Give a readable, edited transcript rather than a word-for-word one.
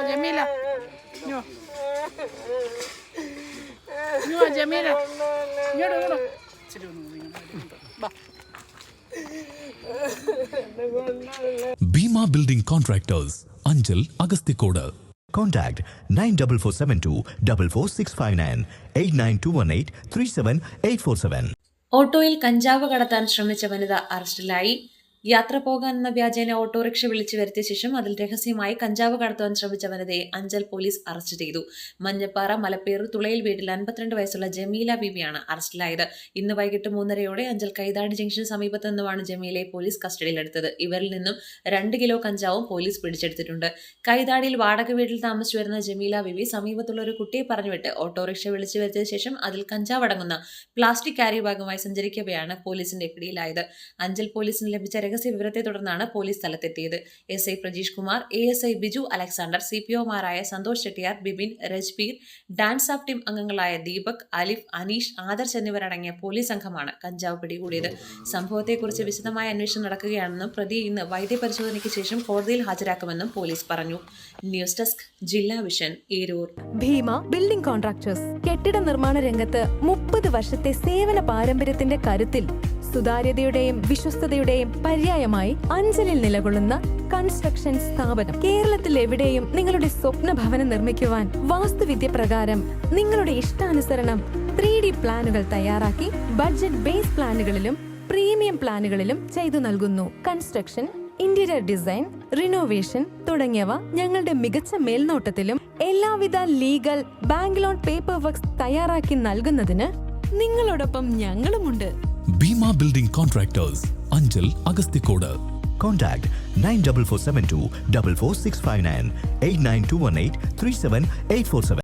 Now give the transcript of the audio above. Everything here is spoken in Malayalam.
ജമീല ജമീല ഇങ്ങോട്ട് ഇച്ചിരി വാ. Bima Building Contractors, Anjal, Agastikoda. Contact 94472 44659 89218 37847. ഓട്ടോയിൽ കഞ്ചാവ് കടത്താൻ ശ്രമിച്ച വനിത അറസ്റ്റിലായി. യാത്ര പോകാനെന്ന വ്യാജേന ഓട്ടോറിക്ഷ വിളിച്ചു വരുത്തിയ ശേഷം അതിൽ രഹസ്യമായി കഞ്ചാവ് കടത്തുവാൻ ശ്രമിച്ച വനിതയെ അഞ്ചൽ പോലീസ് അറസ്റ്റ് ചെയ്തു. മഞ്ഞപ്പാറ മലപ്പേറു തുളയിൽ വീട്ടിൽ 52 വയസ്സുള്ള ജമീല ബീബിയാണ് അറസ്റ്റിലായത്. ഇന്ന് വൈകിട്ട് 3:30 അഞ്ചൽ കൈതാടി ജംഗ്ഷന് സമീപത്തു നിന്നുമാണ് ജമീലയെ പോലീസ് കസ്റ്റഡിയിലെടുത്തത്. ഇവരിൽ നിന്നും 2 കിലോ കഞ്ചാവും പോലീസ് പിടിച്ചെടുത്തിട്ടുണ്ട്. കൈതാടിയിൽ വാടക വീട്ടിൽ താമസിച്ചു വരുന്ന ജമീല ബീബി സമീപത്തുള്ള ഒരു കുട്ടിയെ പറഞ്ഞുവിട്ട് ഓട്ടോറിക്ഷ വിളിച്ചു വരുത്തിയ ശേഷം അതിൽ കഞ്ചാവ് അടങ്ങുന്ന പ്ലാസ്റ്റിക് ക്യാരി ബാഗുമായി സഞ്ചരിക്കവെയാണ് പോലീസിന്റെ പിടിയിലായത്. അഞ്ചൽ പോലീസിന് ലഭിച്ച രഹസ്യ വിവരത്തെ തുടർന്നാണ് പോലീസ് സ്ഥലത്തെത്തിയത്. SI Prajeesh Kumar, ASI Biju Alexander, CPOമാരായ Santhosh Chettiyar, Bibin, Rajbir, DANSAF team അംഗങ്ങളായ ദീപക്, അലിഫ്, അനീഷ്, ആദർശ് എന്നിവരടങ്ങിയ പോലീസ് സംഘമാണ് കഞ്ചാവ് പിടികൂടിയത്. സംഭവത്തെക്കുറിച്ച് വിശദമായ അന്വേഷണം നടക്കുകയാണെന്നും പ്രതിയെ ഇന്ന് വൈദ്യപരിശോധനയ്ക്ക് ശേഷം കോടതിയിൽ ഹാജരാക്കുമെന്നും പോലീസ് പറഞ്ഞു. ന്യൂസ് ഡെസ്ക് ജില്ലാ vision, Eroor. Bhima building contractors കെട്ടിട നിർമ്മാണ രംഗത്ത് 30 വർഷത്തെ സേവന പാരമ്പര്യത്തിന്റെ കരുത്തിൽ സുതാര്യതയുടെയും വിശ്വസ്തതയുടെയും പര്യായമായി അഞ്ചലിൽ നിലകൊള്ളുന്ന കൺസ്ട്രക്ഷൻ സ്ഥാപനം. കേരളത്തിൽ എവിടെയും നിങ്ങളുടെ സ്വപ്ന ഭവനം നിർമ്മിക്കുവാൻ വാസ്തുവിദ്യ പ്രകാരം നിങ്ങളുടെ ഇഷ്ടാനുസരണം 3D പ്ലാനുകൾ തയ്യാറാക്കി ബഡ്ജറ്റ് ബേസ് പ്ലാനുകളിലും പ്രീമിയം പ്ലാനുകളിലും ചെയ്തു നൽകുന്നു. കൺസ്ട്രക്ഷൻ, ഇന്റീരിയർ ഡിസൈൻ, റിനോവേഷൻ തുടങ്ങിയവ ഞങ്ങളുടെ മികച്ച മേൽനോട്ടത്തിലും എല്ലാവിധ legal bank loan paper works തയ്യാറാക്കി നൽകുന്നതിന് നിങ്ങളോടൊപ്പം ഞങ്ങളുമുണ്ട്. Bima Building Contractors, Anjal, Agastikoda. Contact 94472 44659 89218 37847.